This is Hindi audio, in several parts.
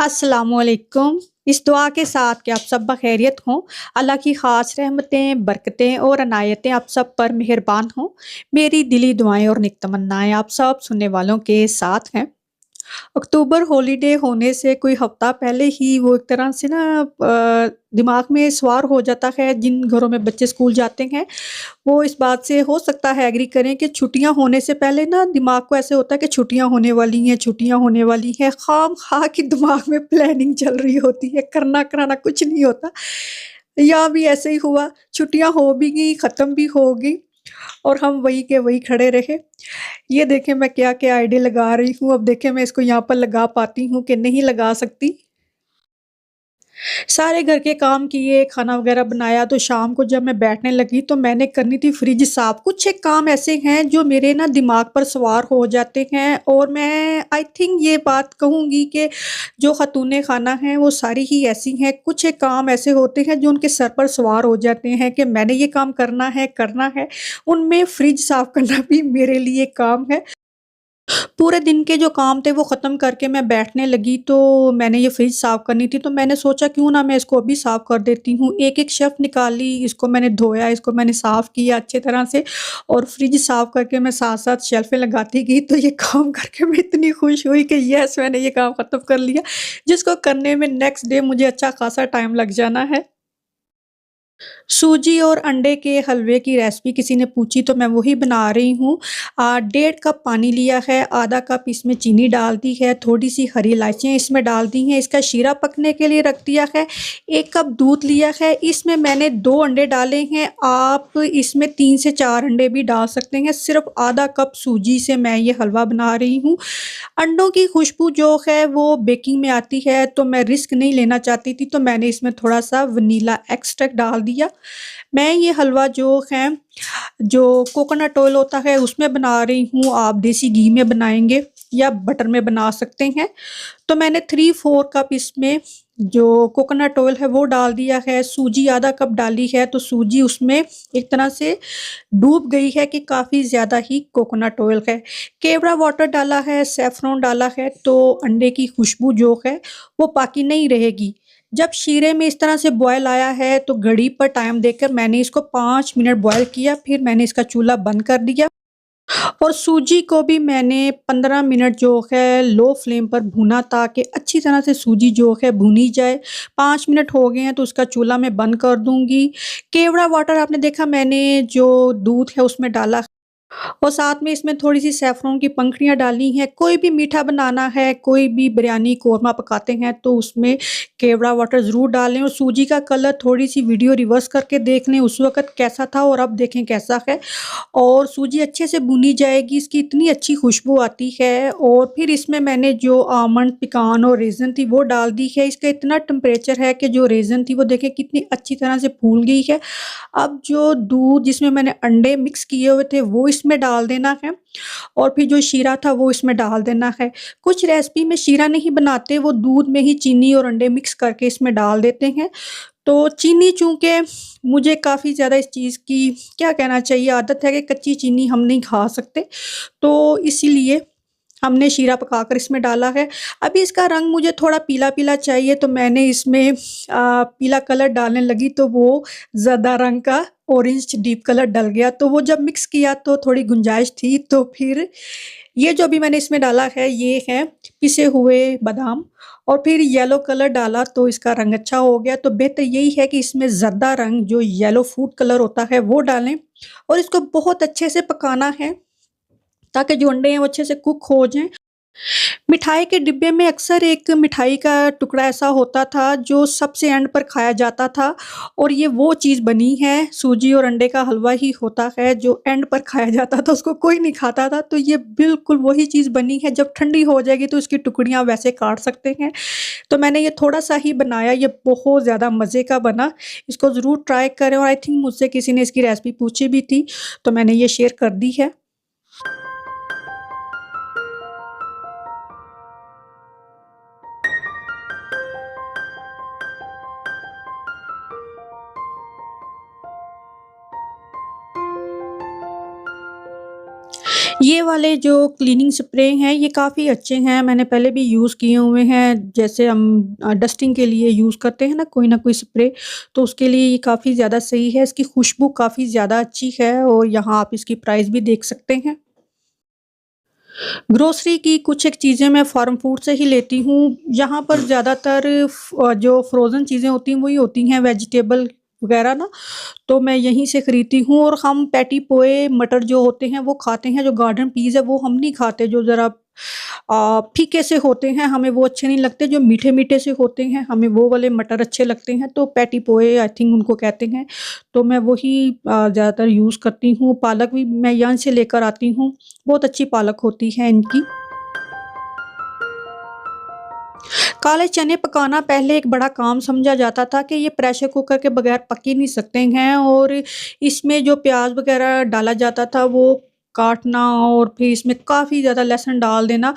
अस्सलामुअलैकुम। इस दुआ के साथ कि आप सब बखैरियत हों, अल्लाह की ख़ास रहमतें, बरकतें और अनायतें आप सब पर मेहरबान हों। मेरी दिली दुआएँ और नेक तमन्नाएँ आप सब सुनने वालों के साथ हैं। अक्टूबर हॉलिडे होने से कोई हफ्ता पहले ही वो एक तरह से ना दिमाग में सवार हो जाता है जिन घरों में बच्चे स्कूल जाते हैं, वो इस बात से हो सकता है एग्री करें कि छुट्टियाँ होने से पहले ना दिमाग को ऐसे होता है कि छुट्टियाँ होने वाली हैं, छुट्टियाँ होने वाली हैं। ख़ाम-ख़ाह की दिमाग में प्लानिंग चल रही होती है, करना कराना कुछ नहीं होता। यहाँ भी ऐसे ही हुआ, छुट्टियाँ हो भी गई, ख़त्म भी हो गई और हम वहीं के वहीं खड़े रहे। ये देखें मैं क्या-क्या आईडी लगा रही हूँ, अब देखें मैं इसको यहाँ पर लगा पाती हूँ कि नहीं लगा सकती। सारे घर के काम किए, खाना वगैरह बनाया तो शाम को जब मैं बैठने लगी तो मैंने करनी थी फ्रिज साफ। कुछ एक काम ऐसे हैं जो मेरे ना दिमाग पर सवार हो जाते हैं और मैं आई थिंक ये बात कहूँगी कि जो ख़ातून खाना हैं वो सारी ही ऐसी हैं। कुछ एक काम ऐसे होते हैं जो उनके सर पर सवार हो जाते हैं कि मैंने ये काम करना है, करना है। उनमें फ्रिज साफ करना भी मेरे लिए काम है। पूरे दिन के जो काम थे वो ख़त्म करके मैं बैठने लगी तो मैंने ये फ्रिज साफ़ करनी थी तो मैंने सोचा क्यों ना मैं इसको अभी साफ़ कर देती हूँ। एक-एक शेल्फ़ निकाली, इसको मैंने धोया, इसको मैंने साफ़ किया अच्छे तरह से और फ्रिज साफ़ करके मैं साथ-साथ शेल्फ़ें लगाती गई तो ये काम करके मैं इतनी खुश हुई कि येस मैंने ये काम ख़त्म कर लिया, जिसको करने में नेक्स्ट डे मुझे अच्छा खासा टाइम लग जाना है। सूजी और अंडे के हलवे की रेसिपी किसी ने पूछी तो मैं वही बना रही हूँ। 1.5 कप पानी लिया है, आधा कप इसमें चीनी डाल दी है, थोड़ी-सी हरी इलायचियाँ इसमें डाल दी हैं, इसका शीरा पकने के लिए रख दिया है। 1 कप दूध लिया है, इसमें मैंने 2 अंडे डाले हैं, आप इसमें 3 से 4 अंडे भी डाल सकते हैं। सिर्फ़ आधा कप सूजी से मैं ये हलवा बना रही हूँ। अंडों की खुशबू जो है वो बेकिंग में आती है तो मैं रिस्क नहीं लेना चाहती थी तो मैंने इसमें थोड़ा-सा वनीला एक्सट्रैक्ट डाल दिया। मैं ये हलवा जो है, जो कोकोनट ऑयल होता है उसमें बना रही हूँ, आप देसी घी में बनाएँगे या बटर में बना सकते हैं। तो मैंने 3-4 कप इसमें जो कोकोनट ऑयल है वो डाल दिया है, सूजी आधा कप डाली है तो सूजी उसमें एक तरह से डूब गई है कि काफ़ी ज़्यादा ही कोकोनट ऑयल है। केवड़ा वाटर डाला है, सैफ़रॉन डाला है तो अंडे की खुशबू जो है वो बाकी नहीं रहेगी। जब शीरे में इस तरह से बॉयल आया है तो घड़ी पर टाइम देखकर मैंने इसको 5 मिनट बॉयल किया, फिर मैंने इसका चूल्हा बंद कर दिया और सूजी को भी मैंने 15 मिनट जो है लो फ्लेम पर भूना ताकि अच्छी तरह से सूजी जो है भुनी जाए। 5 मिनट हो गए हैं तो उसका चूल्हा मैं बंद कर दूँगी। केवड़ा वाटर आपने देखा मैंने जो दूध है उसमें डाला और साथ में इसमें थोड़ी-सी सैफ़रॉन की पंखुड़ियाँ डाली हैं। कोई भी मीठा बनाना है, कोई भी बिरयानी कोरमा पकाते हैं तो उसमें केवड़ा वाटर ज़रूर डालें और सूजी का कलर थोड़ी-सी वीडियो रिवर्स करके देख लें उस वक़्त कैसा था और अब देखें कैसा है। और सूजी अच्छे से भुनी जाएगी, इसकी इतनी अच्छी खुशबू आती है और फिर इसमें मैंने जो आमंड, पिकान और रेज़न थी वो डाल दी है। इसका इतना टेम्परेचर है कि जो रेज़न थी वो देखें कितनी अच्छी तरह से फूल गई है। अब जो दूध जिसमें मैंने अंडे मिक्स किए हुए थे वो इसमें डाल देना है और फिर जो शीरा था वो इसमें डाल देना है। कुछ रेसिपी में शीरा नहीं बनाते, वो दूध में ही चीनी और अंडे मिक्स करके इसमें डाल देते हैं। तो चीनी चूँकि मुझे काफ़ी ज़्यादा इस चीज़ की क्या कहना चाहिए आदत है कि कच्ची चीनी हम नहीं खा सकते, तो इसीलिए हमने शीरा पकाकर इसमें डाला है। अभी इसका रंग मुझे थोड़ा पीला-पीला चाहिए तो मैंने इसमें पीला कलर डालने लगी तो वो ज़्यादा रंग का ऑरेंज डीप कलर डल गया, तो वो जब मिक्स किया तो थोड़ी गुंजाइश थी, तो फिर ये जो अभी मैंने इसमें डाला है ये है पिसे हुए बादाम और फिर येलो कलर डाला तो इसका रंग अच्छा हो गया। तो बेहतर यही है कि इसमें ज़्यादा रंग जो येलो फूड कलर होता है वो डालें और इसको बहुत अच्छे से पकाना है ताकि जो अंडे हैं वो अच्छे से कुक हो जाएँ। मिठाई के डिब्बे में अक्सर एक मिठाई का टुकड़ा ऐसा होता था जो सबसे एंड पर खाया जाता था और ये वो चीज़ बनी है, सूजी और अंडे का हलवा ही होता है जो एंड पर खाया जाता था, उसको कोई नहीं खाता था। तो ये बिल्कुल वही चीज़ बनी है, जब ठंडी हो जाएगी तो इसकी टुकड़ियाँ वैसे काट सकते हैं। तो मैंने ये थोड़ा-सा ही बनाया, ये बहुत ज़्यादा मज़े का बना। इसको ज़रूर ट्राई करें और आई थिंक मुझसे किसी ने इसकी रेसिपी पूछी भी थी, तो मैंने ये शेयर कर दी है। ये वाले जो क्लीनिंग स्प्रे हैं ये काफ़ी अच्छे हैं, मैंने पहले भी यूज़ किए हुए हैं। जैसे हम डस्टिंग के लिए यूज़ करते हैं ना कोई स्प्रे, तो उसके लिए ये काफ़ी ज़्यादा सही है। इसकी खुशबू काफ़ी ज़्यादा अच्छी है और यहाँ आप इसकी प्राइस भी देख सकते हैं। ग्रोसरी की कुछ एक चीज़ें मैं फार्म फूड से ही लेती हूँ। यहाँ पर ज़्यादातर जो फ्रोज़न चीज़ें होती हैं वही होती हैं, वेजिटेबल वग़ैरह ना, तो मैं यहीं से खरीदती हूँ। और हम पैटी पोए मटर जो होते हैं वो खाते हैं, जो गार्डन पीज़ है वो हम नहीं खाते, जो ज़रा फीके से होते हैं, हमें वो अच्छे नहीं लगते। जो मीठे-मीठे से होते हैं हमें वो वाले मटर अच्छे लगते हैं, तो पैटी पोए आई थिंक उनको कहते हैं, तो मैं वही ज़्यादातर यूज़ करती हूँ। पालक भी मैं यहाँ से लेकर आती हूँ, बहुत अच्छी पालक होती है इनकी। काले चने पकाना पहले एक बड़ा काम समझा जाता था कि ये प्रेशर कुकर के बगैर पक ही नहीं सकते हैं, और इसमें जो प्याज़ वग़ैरह डाला जाता था वो काटना और फिर इसमें काफ़ी ज़्यादा लहसुन डाल देना।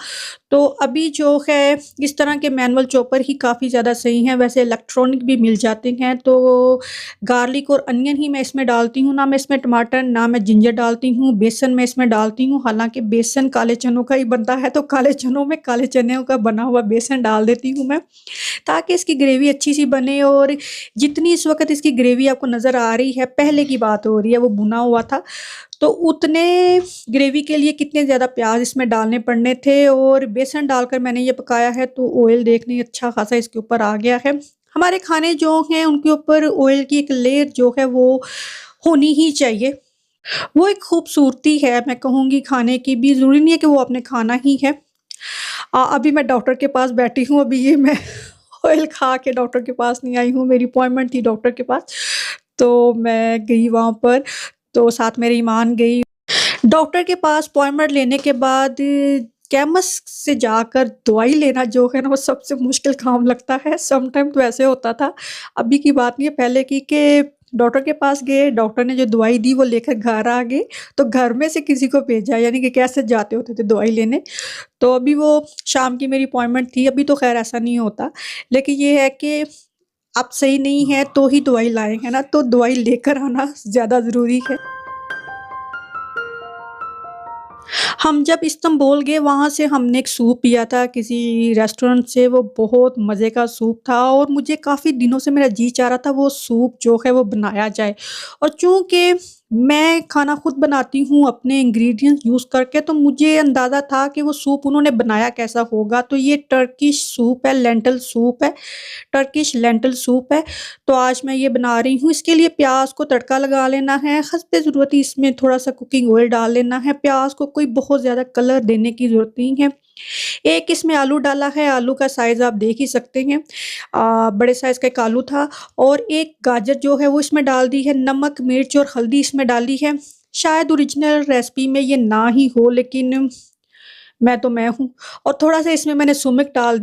तो अभी जो है इस तरह के मैनुअल चॉपर ही काफ़ी ज़्यादा सही हैं, वैसे इलेक्ट्रॉनिक भी मिल जाते हैं। तो गार्लिक और अनियन ही मैं इसमें डालती हूँ, ना मैं इसमें टमाटर, ना मैं जिंजर डालती हूँ, बेसन मैं इसमें डालती हूँ। हालाँकि बेसन काले चनों का ही बनता है, तो काले चनों में काले चनों का बना हुआ बेसन डाल देती हूँ मैं, ताकि इसकी ग्रेवी अच्छी-सी बने। और जितनी इस वक़्त इसकी ग्रेवी आपको नज़र आ रही है, पहले की बात हो रही है, वो भुना हुआ था, तो उतने ग्रेवी के लिए कितने ज़्यादा प्याज़ इसमें डालने पड़ने थे। और बेसन डालकर मैंने ये पकाया है, तो ऑयल देखने अच्छा खासा इसके ऊपर आ गया है। हमारे खाने जो हैं उनके ऊपर ऑयल की एक लेयर जो है वो होनी ही चाहिए। वो एक खूबसूरती है, मैं कहूँगी खाने की भी, ज़रूरी नहीं है कि वो आपने खाना ही है। अभी मैं डॉक्टर के पास बैठी हूँ, अभी ये मैं ऑयल खा के डॉक्टर के पास नहीं आई हूँ, मेरी अपॉइंटमेंट थी डॉक्टर के पास, तो मैं गई वहाँ पर, तो साथ मेरी ईमान गई। डॉक्टर के पास अपॉइंटमेंट लेने के बाद केमिस्ट से जाकर दवाई लेना जो है ना वो सबसे मुश्किल काम लगता है। सम टाइम तो ऐसे होता था, अभी की बात नहीं है पहले की, कि डॉक्टर के पास गए, डॉक्टर ने जो दवाई दी वो लेकर घर आ गए, तो घर में से किसी को भेजा, यानी कि कैसे जाते होते थे दवाई लेने। तो अभी वो शाम की मेरी अपॉइंटमेंट थी, अभी तो ख़ैर ऐसा नहीं होता। लेकिन ये है कि आप सही नहीं हैं तो ही दवाई लाएँ, है ना? तो दवाई लेकर आना ज़्यादा ज़रूरी है। हम जब इस्तांबुल गए वहाँ से हमने एक सूप पिया था किसी रेस्टोरेंट से, वो बहुत मज़े का सूप था और मुझे काफ़ी दिनों से मेरा जी चाह रहा था वो सूप जो है वो बनाया जाए। और चूँकि मैं खाना खुद बनाती हूँ अपने इंग्रीडिएंट्स यूज़ करके, तो मुझे अंदाज़ा था कि वो सूप उन्होंने बनाया कैसा होगा। तो ये टर्किश सूप है, लेंटिल सूप है, टर्किश लेंटिल सूप है। तो आज मैं ये बना रही हूँ। इसके लिए प्याज़ को तड़का लगा लेना है, हस्बे ज़रूरत ही इसमें थोड़ा-सा कुकिंग ऑयल डाल लेना है। प्याज़ को कोई बहुत ज़्यादा कलर देने की ज़रूरत नहीं है। एक इसमें आलू डाला है, आलू का साइज़ आप देख ही सकते हैं। बड़े साइज़ का एक आलू था और एक गाजर जो है वो इसमें डाल दी है, नमक, मिर्च और हल्दी इसमें डाली है। शायद ओरिजिनल रेसिपी में ये ना ही हो, लेकिन मैं हूँ। और थोड़ा-सा इसमें मैंने सुमक डाल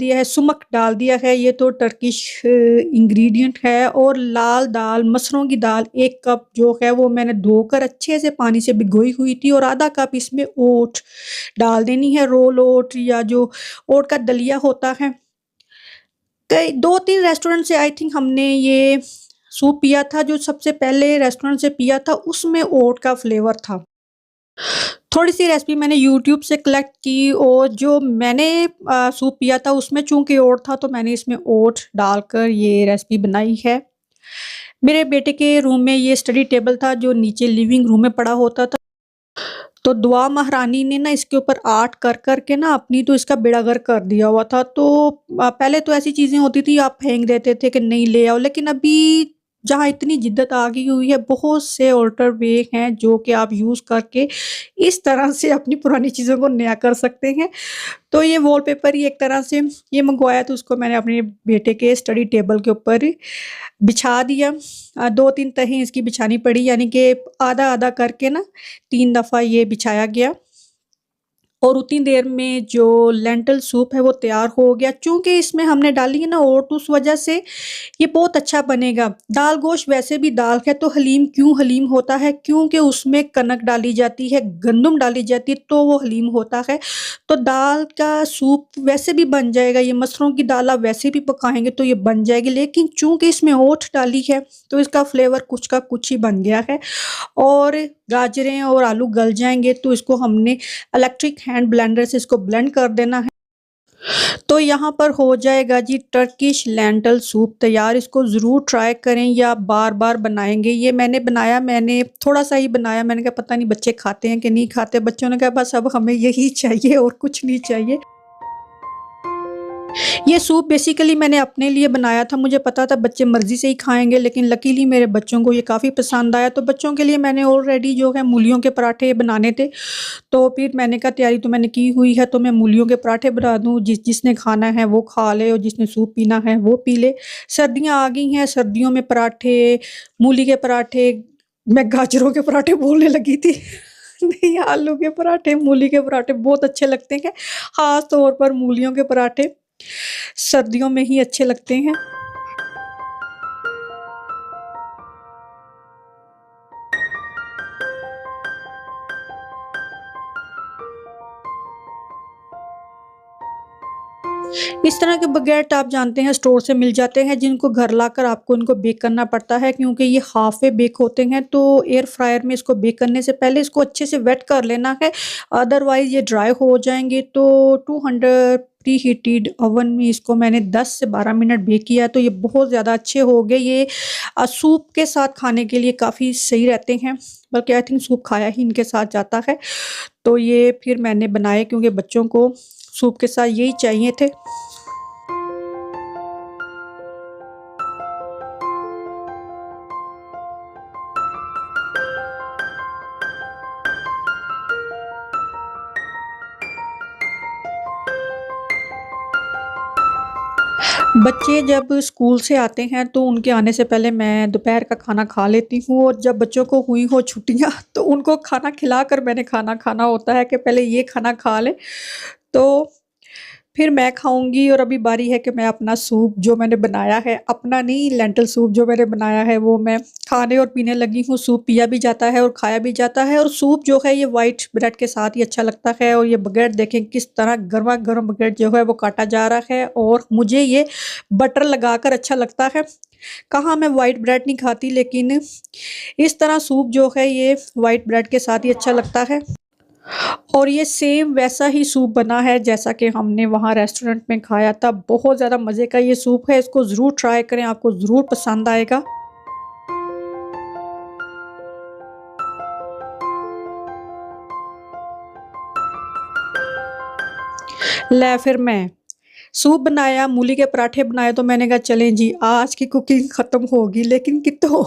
दिया है, ये तो टर्किश इंग्रीडिएंट है। और लाल दाल, मसरों की दाल 1 कप जो है वो मैंने धोकर अच्छे से पानी से भिगोई हुई थी, और आधा कप इसमें ओट डाल देनी है, रोल ओट या जो ओट का दलिया होता है। कई 2-3 रेस्टोरेंट से आई थिंक हमने ये सूप पिया था, जो सबसे पहले रेस्टोरेंट से पिया था उसमें ओट का फ्लेवर था। थोड़ी-सी रेसिपी मैंने यूट्यूब से कलेक्ट की, और जो मैंने सूप पिया था उसमें चूँकि ओट था, तो मैंने इसमें ओट डालकर ये रेसिपी बनाई है। मेरे बेटे के रूम में ये स्टडी टेबल था जो नीचे लिविंग रूम में पड़ा होता था। तो दुआ महारानी ने ना इसके ऊपर आर्ट कर के ना अपनी तो इसका बेड़ा गर्क कर दिया हुआ था। तो पहले तो ऐसी चीज़ें होती थी आप फेंक देते थे कि नहीं ले आओ, लेकिन अभी जहाँ इतनी जिद्दत आ गई हुई है, बहुत से ऑल्टर वे हैं जो कि आप यूज़ करके इस तरह से अपनी पुरानी चीज़ों को नया कर सकते हैं। तो ये वॉलपेपर ही एक तरह से ये मंगवाया, तो उसको मैंने अपने बेटे के स्टडी टेबल के ऊपर बिछा दिया। 2-3 तहें इसकी बिछानी पड़ी, यानी कि आधा-आधा करके ना 3 दफ़ा ये बिछाया गया। और उतनी देर में जो लेंटल सूप है वो तैयार हो गया। चूँकि इसमें हमने डाली है ना ओट, उस वजह से ये बहुत अच्छा बनेगा। दाल गोश्त वैसे भी दाल है तो हलीम क्यों हलीम होता है? क्योंकि उसमें कनक डाली जाती है, गंदुम डाली जाती है तो वो हलीम होता है। तो दाल का सूप वैसे भी बन जाएगा, ये मसरों की दाल आप वैसे भी पकाएँगे तो ये बन जाएगी, लेकिन चूँकि इसमें ओट डाली है तो इसका फ्लेवर कुछ का कुछ ही बन गया है। और गाजरें और आलू गल जाएँगे तो इसको हमने इलेक्ट्रिक हैंड ब्लेंडर से इसको ब्लेंड कर देना है। तो यहाँ पर हो जाएगा जी टर्किश लेंटल सूप तैयार। इसको ज़रूर ट्राई करें या बार-बार बनाएँगे। ये मैंने बनाया, मैंने थोड़ा-सा ही बनाया। मैंने कहा पता नहीं बच्चे खाते हैं कि नहीं खाते। बच्चों ने कहा बस अब हमें यही चाहिए और कुछ नहीं चाहिए। ये सूप बेसिकली मैंने अपने लिए बनाया था। मुझे पता था बच्चे मर्ज़ी से ही खाएँगे, लेकिन लकीली मेरे बच्चों को ये काफ़ी पसंद आया। तो बच्चों के लिए मैंने ऑलरेडी जो है मूलियों के पराठे बनाने थे। तो फिर मैंने कहा तैयारी तो मैंने की हुई है, तो मैं मूलियों के पराठे बना दूँ, जिसने खाना है वो खा ले और जिसने सूप पीना है वो पी ले। सर्दियाँ आ गई हैं, सर्दियों में पराठे, मूली के पराठे, मैं गाजरों के पराठे बोलने लगी थी। नहीं, आलू के पराठे, मूली के पराठे बहुत अच्छे लगते हैं, ख़ास तौर पर मूलियों के पराठे सर्दियों में ही अच्छे लगते हैं। इस तरह के बगैट आप जानते हैं स्टोर से मिल जाते हैं, जिनको घर लाकर आपको इनको बेक करना पड़ता है, क्योंकि ये हाफ वे बेक होते हैं। तो एयर फ्रायर में इसको बेक करने से पहले इसको अच्छे से वेट कर लेना है, अदरवाइज़ ये ड्राई हो जाएँगे। तो 200 प्री हीटेड ओवन में इसको मैंने 10 से 12 मिनट बेक किया, तो ये बहुत ज़्यादा अच्छे हो गए। ये सूप के साथ खाने के लिए काफ़ी सही रहते हैं, बल्कि आई थिंक सूप खाया ही इनके साथ जाता है। तो ये फिर मैंने बनाए क्योंकि बच्चों को सूप के साथ यही चाहिए थे। बच्चे जब स्कूल से आते हैं तो उनके आने से पहले मैं दोपहर का खाना खा लेती हूँ, और जब बच्चों को हुई हो छुट्टियाँ तो उनको खाना खिलाकर मैंने खाना खाना होता है कि पहले ये खाना खा लें, तो फिर मैं खाऊँगी। और अभी बारी है कि मैं अपना सूप जो मैंने बनाया है, अपना नहीं लेंटिल सूप जो मैंने बनाया है वो मैं खाने और पीने लगी हूँ। सूप पिया भी जाता है और खाया भी जाता है, और सूप जो है ये व्हाइट ब्रेड के साथ ही अच्छा लगता है। और ये बगैर देखें किस तरह गरमा-गरम बगैर जो है वो काटा जा रहा है, और मुझे ये बटर लगाकर अच्छा लगता है। कहाँ मैं व्हाइट ब्रेड नहीं खाती, लेकिन इस तरह सूप जो है ये व्हाइट ब्रेड के साथ ही अच्छा लगता है। और ये सेम वैसा ही सूप बना है जैसा कि हमने वहाँ रेस्टोरेंट में खाया था। बहुत ज़्यादा मज़े का ये सूप है, इसको ज़रूर ट्राई करें, आपको ज़रूर पसंद आएगा। ले फिर मैं सूप बनाया, मूली के पराठे बनाए, तो मैंने कहा चलें जी आज की कुकिंग ख़त्म होगी। लेकिन कित्तो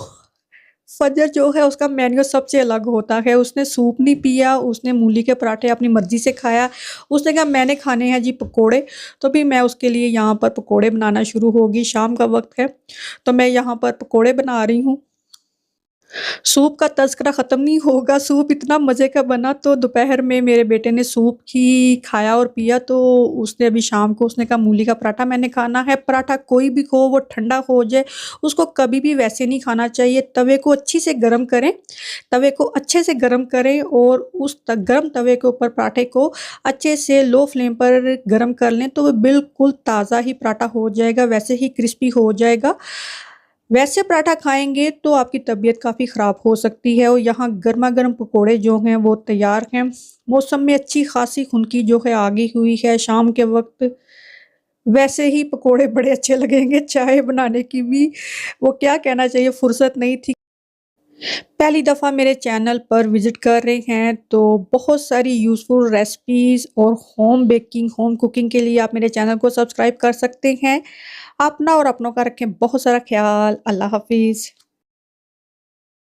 फजर जो है उसका मेन्यू सबसे अलग होता है। उसने सूप नहीं पिया, उसने मूली के पराठे अपनी मर्ज़ी से खाया। उसने कहा मैंने खाने हैं जी पकोड़े, तो फिर मैं उसके लिए यहाँ पर पकोड़े बनाना शुरू होगी। शाम का वक़्त है, तो मैं यहाँ पर पकोड़े बना रही हूँ। सूप का तज़किरा ख़त्म नहीं होगा, सूप इतना मज़े का बना। तो दोपहर में मेरे बेटे ने सूप ही खाया और पिया, तो उसने अभी शाम को उसने कहा मूली का पराठा मैंने खाना है। पराठा कोई भी हो वो ठंडा हो जाए, उसको कभी भी वैसे नहीं खाना चाहिए। तवे को अच्छी से गरम करें, तवे को अच्छे से गरम करें, और उस त गरम तवे के ऊपर पराठे को अच्छे से लो फ्लेम पर गरम कर लें, तो वो बिल्कुल ताज़ा ही पराठा हो जाएगा, वैसे ही क्रिस्पी हो जाएगा। वैसे पराठा खाएँगे तो आपकी तबीयत काफ़ी ख़राब हो सकती है। और यहाँ गरमा-गरम पकोड़े जो हैं वो तैयार हैं। मौसम में अच्छी ख़ासी खुनकी जो है आ गई हुई है शाम के वक़्त। वैसे ही पकोड़े बड़े अच्छे लगेंगे, चाय बनाने की भी वो क्या कहना चाहिए फ़ुर्सत नहीं थी। पहली दफ़ा मेरे चैनल पर विज़िट कर रहे हैं तो बहुत सारी यूज़फुल रेसिपीज़ और होम बेकिंग, होम कुकिंग के लिए आप मेरे चैनल को सब्सक्राइब कर सकते हैं। अपना और अपनों का रखें बहुत सारा ख़्याल। अल्लाह हाफ़िज़।